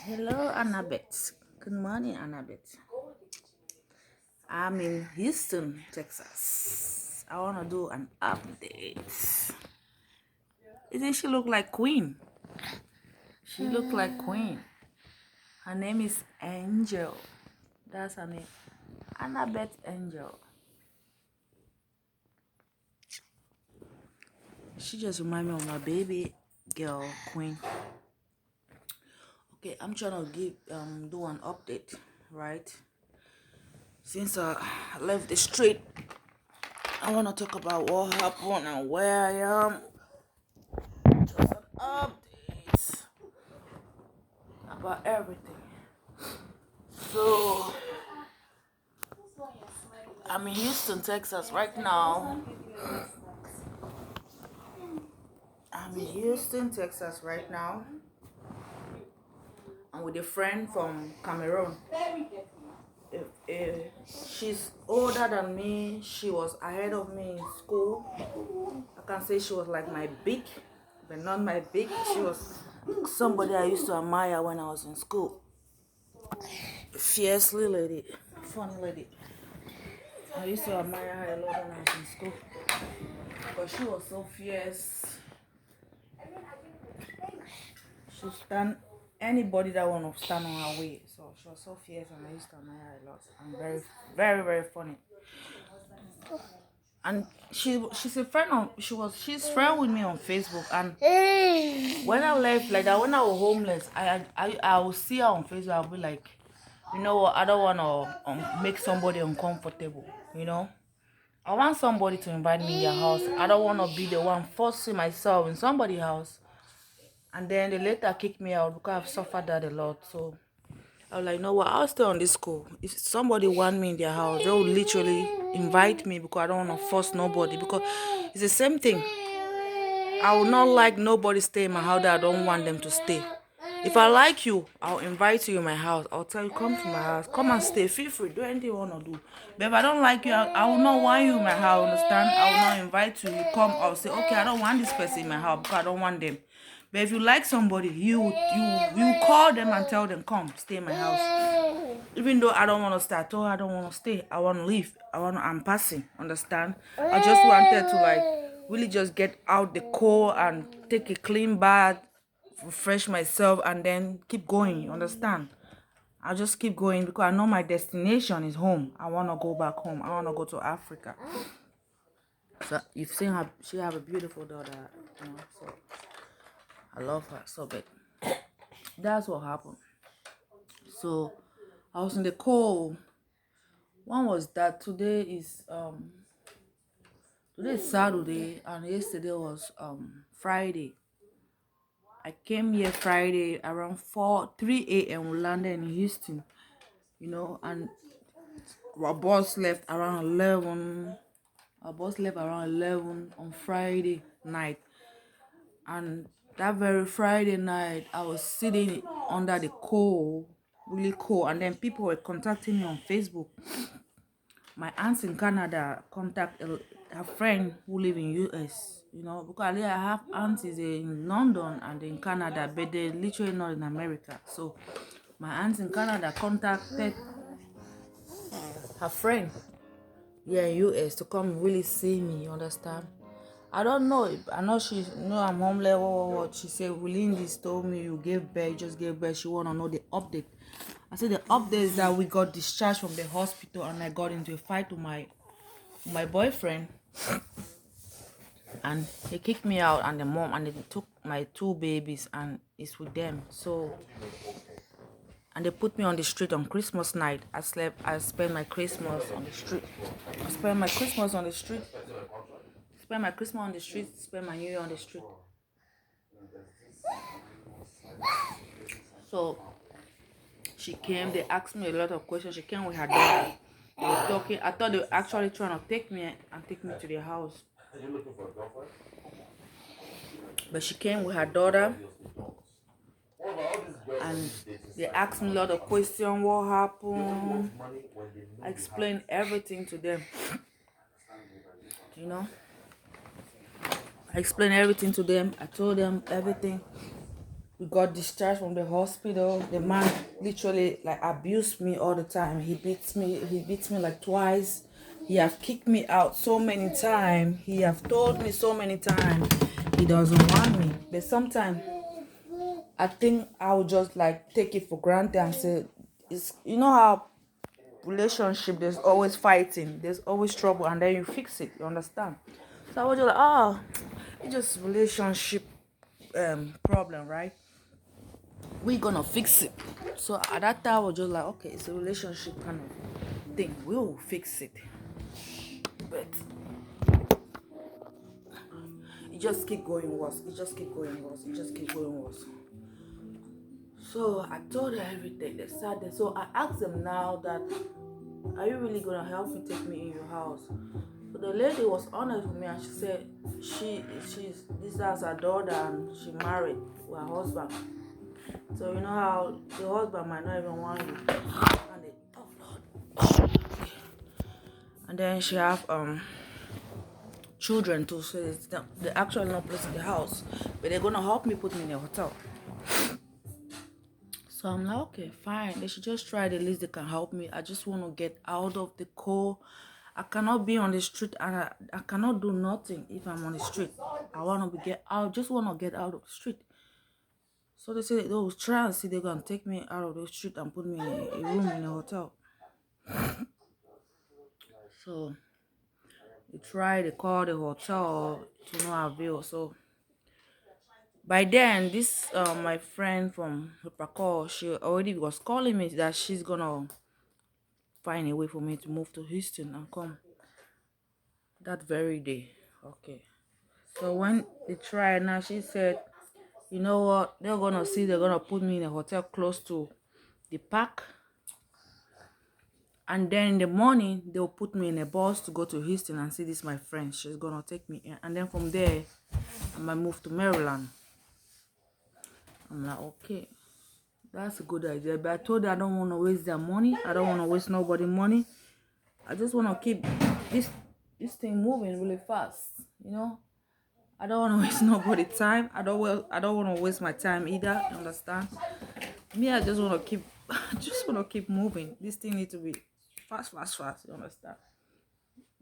Hello, Annabeth. Good morning, Annabeth. I'm in Houston, Texas. I want to do an update. Isn't she look like Queen? She look like Queen. Her name is Angel. That's her name. Annabeth Angel. She just remind me of my baby girl, Queen. Okay, I'm trying to do an update, right? Since I left the street, I want to talk about what happened and where I am. Just an update about everything. So I'm in Houston, Texas right now. I'm in Houston, Texas right now. I'm with a friend from Cameroon. She's older than me. She was ahead of me in school. I can say she was like my big, but not my big. She was somebody I used to admire when I was in school. Fiercely lady, funny lady. I used to admire her a lot when I was in school. But she was so fierce. She stand anybody that want to stand on her way. So she was so fierce and I used to admire her a lot. And very, very, very funny. And she's a friend of she's friend with me on Facebook. And when I left like that, when I was homeless, I would see her on Facebook. I'll be like, you know what, I don't want to make somebody uncomfortable, you know. I want somebody to invite me in their house. I don't want to be the one forcing myself in somebody's house. And then they later kick me out because I've suffered that a lot. So I was like, no, what? I'll stay on this school. If somebody want me in their house, they will literally invite me because I don't want to force nobody. Because it's the same thing. I will not like nobody stay in my house that I don't want them to stay. If I like you, I'll invite you in my house. I'll tell you, come to my house. Come and stay. Feel free. Do anything you want to do. But if I don't like you, I will not want you in my house. Understand? I will not invite you. You come. I'll say, okay, I don't want this person in my house because I don't want them. But if you like somebody, you call them and tell them, come, stay in my house. Even though I don't want to stay, I told her I don't want to stay. I want to leave. I'm passing. Understand? I just wanted to like really just get out the cold and take a clean bath, refresh myself, and then keep going. Understand? I'll just keep going because I know my destination is home. I want to go back home. I want to go to Africa. So you've seen her. She have a beautiful daughter. You know, so I love her so bad. That's what happened. So I was in the cold. One was that today is Saturday and yesterday was Friday. I came here Friday around 3 a.m. We landed in Houston, you know, and our bus left around 11. Our bus left around 11 on Friday night. And that very Friday night, I was sitting under the cold, really cold. And then people were contacting me on Facebook. My aunt in Canada contact her friend who live in US, you know, because I have aunts in London and in Canada, but they're literally not in America. So my aunt in Canada contacted her friend here in US to come really see me, you understand? I don't know. I know she know I'm homeless. What. She said, Willingis told me you gave birth, you just gave birth. She want to know the update. I said the update is that we got discharged from the hospital and I got into a fight with my boyfriend. And he kicked me out and the mom and they took my two babies and it's with them. So, and they put me on the street on Christmas night. I spent my Christmas on the street. I spent my Christmas on the street. Spend my Christmas on the street, spend my New Year on the street. So she came, they asked me a lot of questions. She came with her daughter. They were talking. I thought they were actually trying to take me and take me to their house. But she came with her daughter and they asked me a lot of questions. What happened? I explained everything to them. You know? I explained everything to them. I told them everything. We got discharged from the hospital. The man literally like abused me all the time. He beats me. He beats me like twice. He have kicked me out so many times. He have told me so many times he doesn't want me. But sometimes I think I will just like take it for granted and say, it's, you know how relationship, there's always fighting, there's always trouble, and then you fix it, you understand? So I was just like, oh, it's just relationship problem, right? We're gonna fix it. So at that time I was just like, okay, it's a relationship kind of thing, we will fix it. But it just keep going worse, it just keep going worse, it just keep going worse. So I told her everything. They sat there. So I asked them now that, are you really gonna help me take me in your house? So the lady was honest with me and she said she's this is her daughter and she married with her husband. So you know how the husband might not even want you. And they, oh Lord. And then she have children too, so it's not, they actually not place in the house. But they're gonna help me put me in a hotel. So I'm like, okay, fine. They should just try the least they can help me. I just want to get out of the cold. I cannot be on the street and I cannot do nothing if I'm on the street. I want to get out. Just want to get out of the street. So they say they will try and see they're going to take me out of the street and put me in a room in a hotel. So they call the hotel to no avail. So by then, this my friend from Hipacol, she already was calling me that she's gonna find a way for me to move to Houston and come that very day. Okay. So when they tried now, she said, you know what? They're gonna put me in a hotel close to the park. And then in the morning, they'll put me in a bus to go to Houston and see this my friend. She's gonna take me in. And then from there, I might move to Maryland. I'm like, okay, that's a good idea. But I told her I don't want to waste their money. I don't want to waste nobody's money. I just want to keep this thing moving really fast, you know. I don't want to waste nobody's time. I don't want to waste my time either. You understand? Me, I just want to keep, just want to keep moving. This thing needs to be fast, fast, fast. You understand?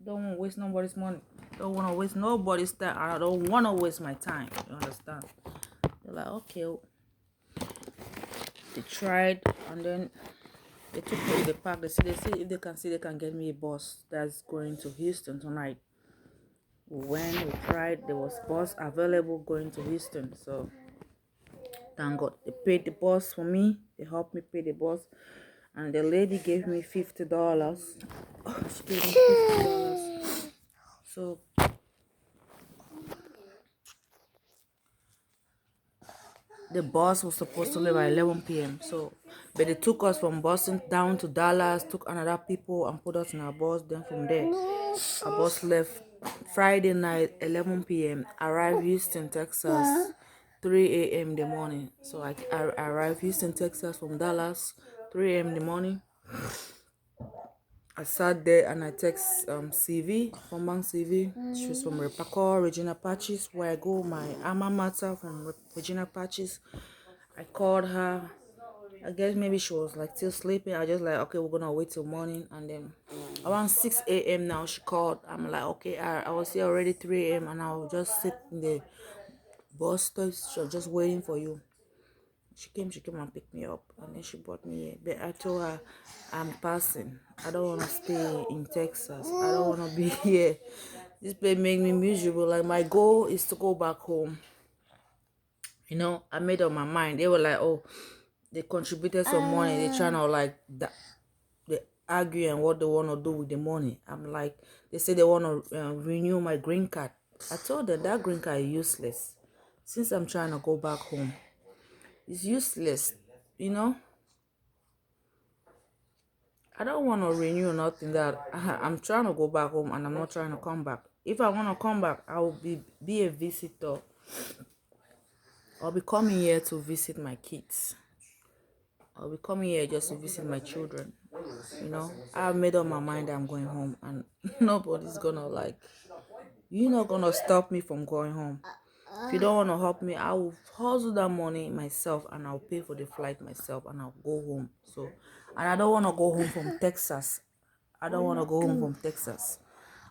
Don't want to waste nobody's money. Don't want to waste nobody's time. I don't want to waste my time. You understand? They're like, okay. They tried, and then they took me to the park. They said if they can see, they can get me a bus that's going to Houston tonight. When we tried, there was bus available going to Houston. So thank God they paid the bus for me. They helped me pay the bus, and the lady gave me $50. She gave me $50. So the bus was supposed to leave by 11 p.m. So, but they took us from Boston down to Dallas, took another people and put us in our bus. Then from there, our bus left Friday night, 11 p.m. Arrived Houston, Texas, 3 a.m. in the morning. So I arrived Houston, Texas from Dallas, 3 a.m. in the morning. I sat there and I text CV from Bank CV. She's from Repacor, Regina Patches, where I go my alma mater from Regina Patches. I called her. I guess maybe she was like still sleeping. I just like, okay, we're gonna wait till morning. And then around 6 a.m. now she called. I'm like, okay, I was here already 3 a.m. and I was just sitting in the bus stop, just waiting for you. She came and picked me up, and then she brought me here. But I told her I'm passing. I don't want to stay in Texas. I don't want to be here. This place make me miserable. Like my goal is to go back home. You know, I made up my mind. They were like, oh, they contributed some money. They trying to like that. They argue and what they want to do with the money. I'm like, they say they want to renew my green card. I told them that green card is useless. Since I'm trying to go back home, it's useless. You know. I don't want to renew nothing that I'm trying to go back home and I'm not trying to come back. If I want to come back, I will be a visitor. I'll be coming here to visit my kids. I'll be coming here just to visit my children. You know, I've made up my mind I'm going home and nobody's gonna like, you're not gonna stop me from going home. If you don't want to help me, I will hustle that money myself and I'll pay for the flight myself and I'll go home. So, and I don't want to go home from Texas. I don't want to go home from Texas.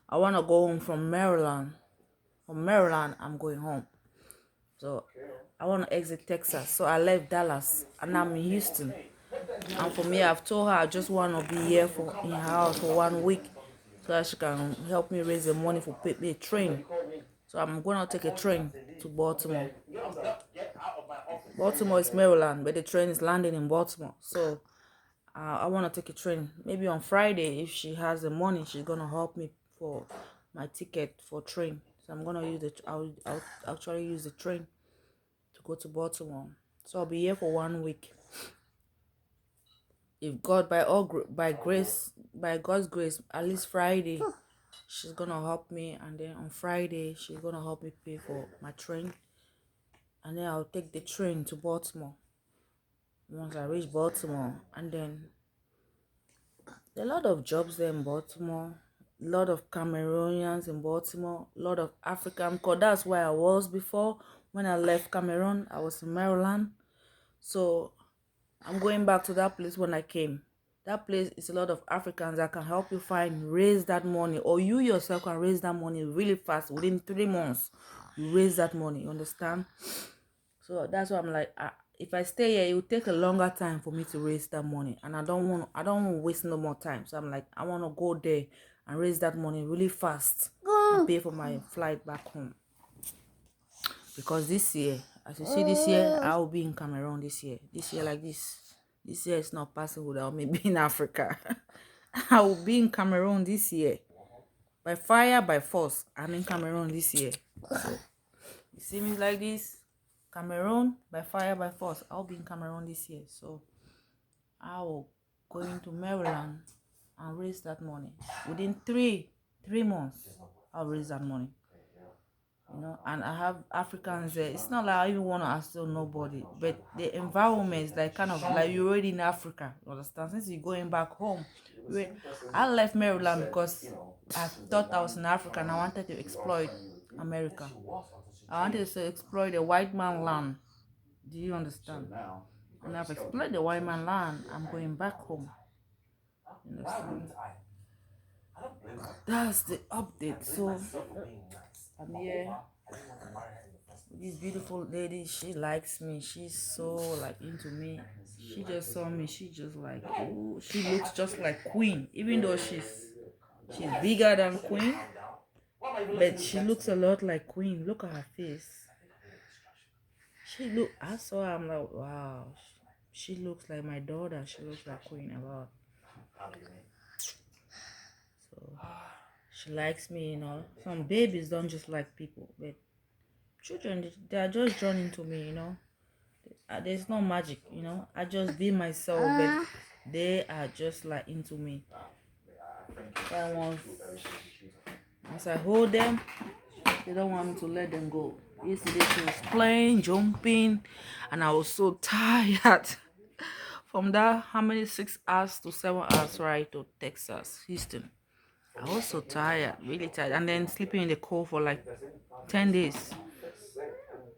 I want to go home from Maryland. From Maryland, I'm going home. So I want to exit Texas. So I left Dallas and I'm in Houston. And for me, I've told her I just want to be here in her house for 1 week so that she can help me raise the money for pay me a train. So I'm going to take a train to Baltimore. Baltimore is Maryland, but the train is landing in Baltimore. So I want to take a train. Maybe on Friday, if she has the money, she's going to help me for my ticket for train. So I'm going to use I'll actually use the train to go to Baltimore. So I'll be here for 1 week. If God, by God's grace, at least Friday, she's gonna help me, and then on Friday she's gonna help me pay for my train, and then I'll take the train to Baltimore. Once I reach Baltimore, and then there are a lot of jobs there in Baltimore, a lot of Cameroonians in Baltimore, a lot of African, because that's where I was before. When I left Cameroon, I was in Maryland, so I'm going back to that place when I came. That place is a lot of Africans that can help you raise that money, or you yourself can raise that money really fast. Within 3 months, you raise that money. You understand? So that's why I'm like, if I stay here, it will take a longer time for me to raise that money, and I don't want to waste no more time. So I'm like, I want to go there and raise that money really fast and pay for my flight back home. Because this year, as you see, this year I will be in Cameroon. This year like this year is not passing without me being in Africa. I will be in Cameroon this year. By fire, by force, I'm in Cameroon this year. So, you see me like this? Cameroon, by fire, by force. I'll be in Cameroon this year. So, I will go into Maryland and raise that money. Within three months, I'll raise that money. And I have Africans there. It's not like I even want to assail nobody, but the environment is like kind of like you're already in Africa. You understand? Since you're going back home, I left Maryland because I thought I was in Africa and I wanted to exploit America. I wanted to explore the white man land. Do you understand? And I've explored the white man land. I'm going back home. You understand? That's the update. So I'm here. This beautiful lady, she likes me. She's so like into me. She just saw me. She just like, ooh, she looks just like Queen. Even though she's bigger than Queen, but she looks a lot like Queen. Look at her face. I saw her, I'm like, wow. She looks like my daughter. She looks like Queen a lot. So she likes me, Some babies don't just like people, but children, they are just drawn into me, There's no magic, I just be myself, but they are just like into me. Once I hold them, they don't want me to let them go. Yesterday she was playing, jumping, and I was so tired from that. How many 6 hours to 7 hours ride to Texas, Houston? I was so tired, really tired, and then sleeping in the cold for like 10 days.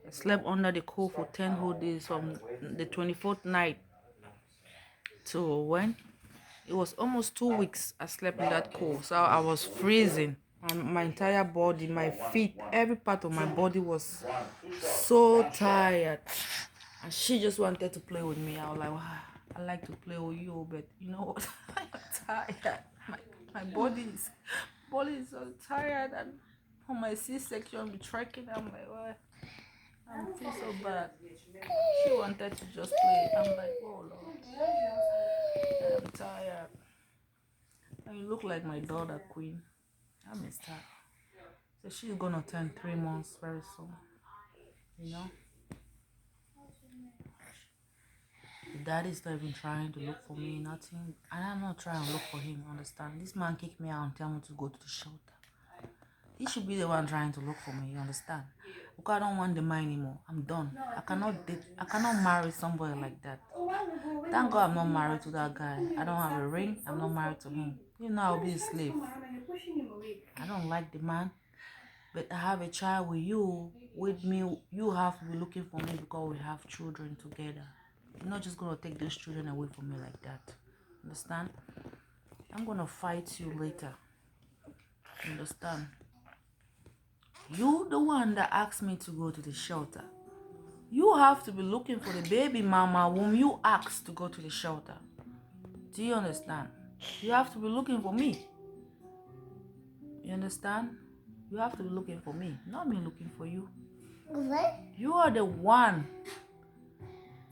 I slept under the cold for 10 whole days from the 24th night to when? It was almost 2 weeks I slept in that cold. So I was freezing. And my entire body, my feet, every part of my body was so tired. And she just wanted to play with me. I was like, wow, I like to play with you, but you know what? I'm tired. My body is so tired, and for my C-section be tracking. I'm like, what? I feel so bad. She wanted to just play. I'm like, oh Lord, I'm tired. And you look like my daughter, Queen. I missed her. So she's gonna turn 3 months very soon. The daddy's not even trying to look for me, nothing. And I'm not trying to look for him, understand? This man kicked me out and tell me to go to the shelter. He should be the one trying to look for me, you understand? Because I don't want the man anymore. I'm done. I cannot marry somebody like that. Thank God I'm not married to that guy. I don't have a ring. I'm not married to him. I'll be a slave. I don't like the man. But I have a child with you. with me, you have to be looking for me because we have children together. You're not just gonna take those children away from me like that. Understand? I'm gonna fight you later. Understand? You the one that asked me to go to the shelter. You have to be looking for the baby mama whom you asked to go to the shelter. Do you understand? You have to be looking for me. You understand? You have to be looking for me, not me looking for you. What? You are the one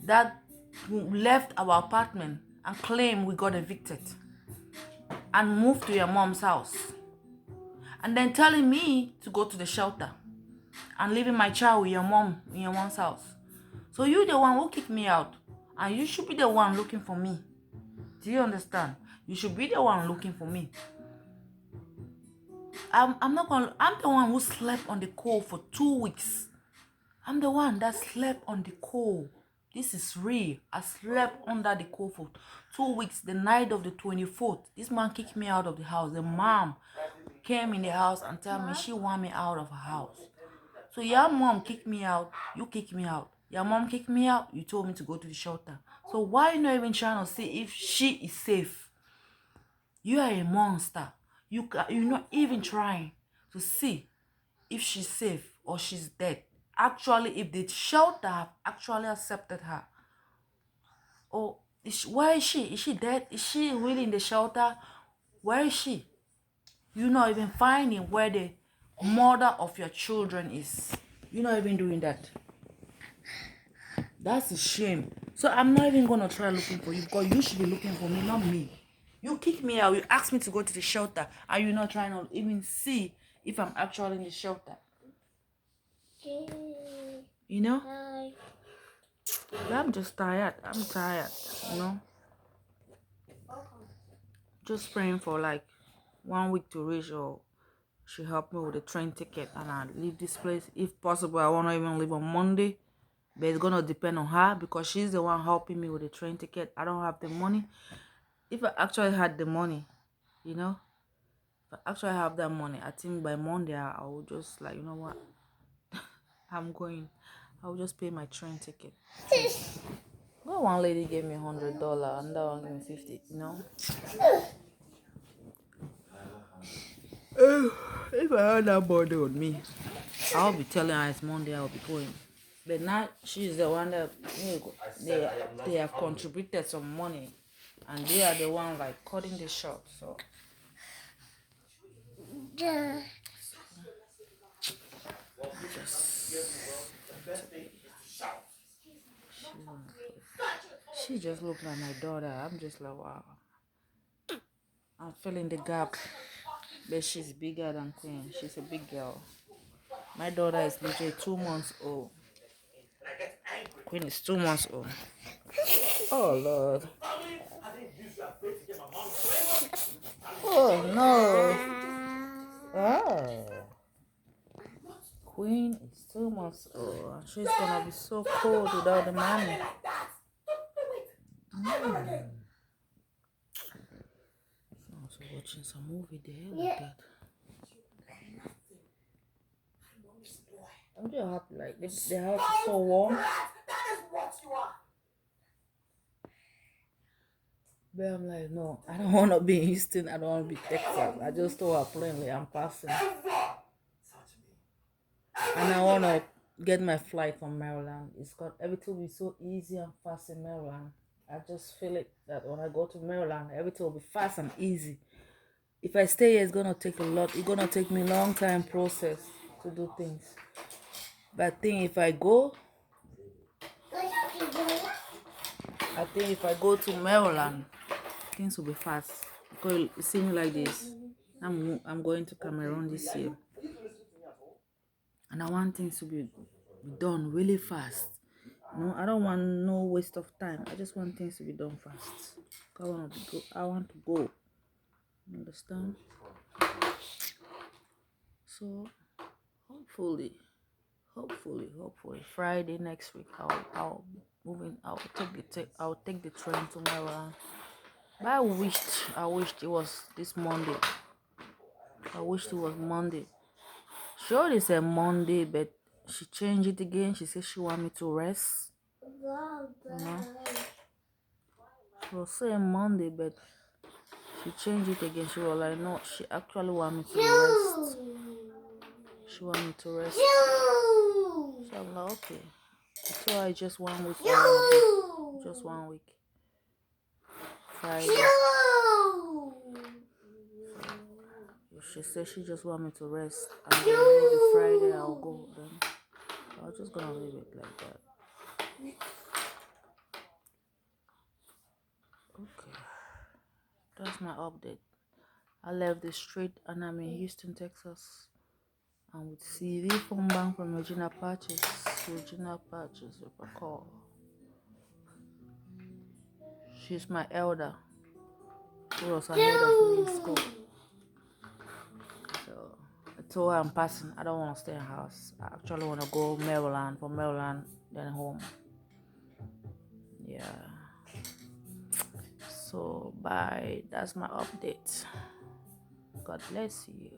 that left our apartment and claimed we got evicted and moved to your mom's house. And then telling me to go to the shelter and leaving my child with your mom in your mom's house. So you're the one who kicked me out. And you should be the one looking for me. Do you understand? You should be the one looking for me. I'm the one who slept on the coal for 2 weeks. I'm the one that slept on the coal. This is real. I slept under the coal for 2 weeks. The night of the 24th, this man kicked me out of the house. The mom came in the house and told me she want me out of her house. So your mom kicked me out. You kicked me out. Your mom kicked me out. You told me to go to the shelter. So why are you not even trying to see if she is safe? You are a monster. You're not even trying to see if she's safe or she's dead. Actually, if the shelter have actually accepted her, or where is she? Is she dead? Is she really in the shelter? Where is she? You're not even finding where the mother of your children is. You're not even doing that. That's a shame. So I'm not even gonna try looking for you because you should be looking for me, not me. You kicked me out. You asked me to go to the shelter. Are you not trying to even see if I'm actually in the shelter? You know? I'm just tired. I'm tired, you know? Just praying for like 1 week to reach, or she helped me with the train ticket and I leave this place. If possible, I want to even leave on Monday. But it's going to depend on her because she's the one helping me with the train ticket. I don't have the money. If I actually had the money, you know, if I actually have that money, I think by Monday I will just like, you know what, I'm going. I will just pay my train ticket. Well, one lady gave me $100 and that one gave me 50, you know. If I had that body on me, I'll be telling her it's Monday I'll be going. But now she's the one that they have contributed some money and they are the one like cutting the short. So she just looked like my daughter. I'm just like, wow. I'm filling the gap. But she's bigger than Queen. She's a big girl. My daughter is literally 2 months old. Queen is 2 months old. Oh Lord. Oh no. Oh. Queen is 2 months old. And she's gonna be so cold without the mommy. I'm also watching some movie there like that. I'm just happy, like the house is so warm. But I'm like, no, I don't want to be in Houston. I don't want to be Texas. I just told her plainly I'm passing. And I want to get my flight from Maryland. It's got everything will be so easy and fast in Maryland. I just feel it that when I go to Maryland, everything will be fast and easy. If I stay here, it's going to take a lot. It's going to take me a long time process to do things. But I think if I go to Maryland, things will be fast. Because it seems like this. I'm going to Cameroon this year. And I want things to be done really fast. No, I don't want no waste of time. I just want things to be done fast. I want to go. You understand? So hopefully Friday next week I'll take the train to Maryland. But I wished it was this Monday. I wished it was Monday. Sure, it's a Monday, but she changed it again. She said she want me to rest. She was saying Monday, but she changed it again. She was like, no, she actually want me to rest. She want me to rest. So I'm like, okay. I told her just 1 week. Just 1 week. Friday. She said she just want me to rest. And then maybe Friday I'll go. Then I was just gonna leave it like that. Okay. That's my update. I left the street and I'm in Houston, Texas. I'm with CV from bank from Regina Patches. Regina Patches with a call. She's my elder. She was ahead of me in school. So I told her I'm passing. I don't want to stay in the house. I actually want to go Maryland, from Maryland, then home. Yeah. So bye. That's my update. God bless you.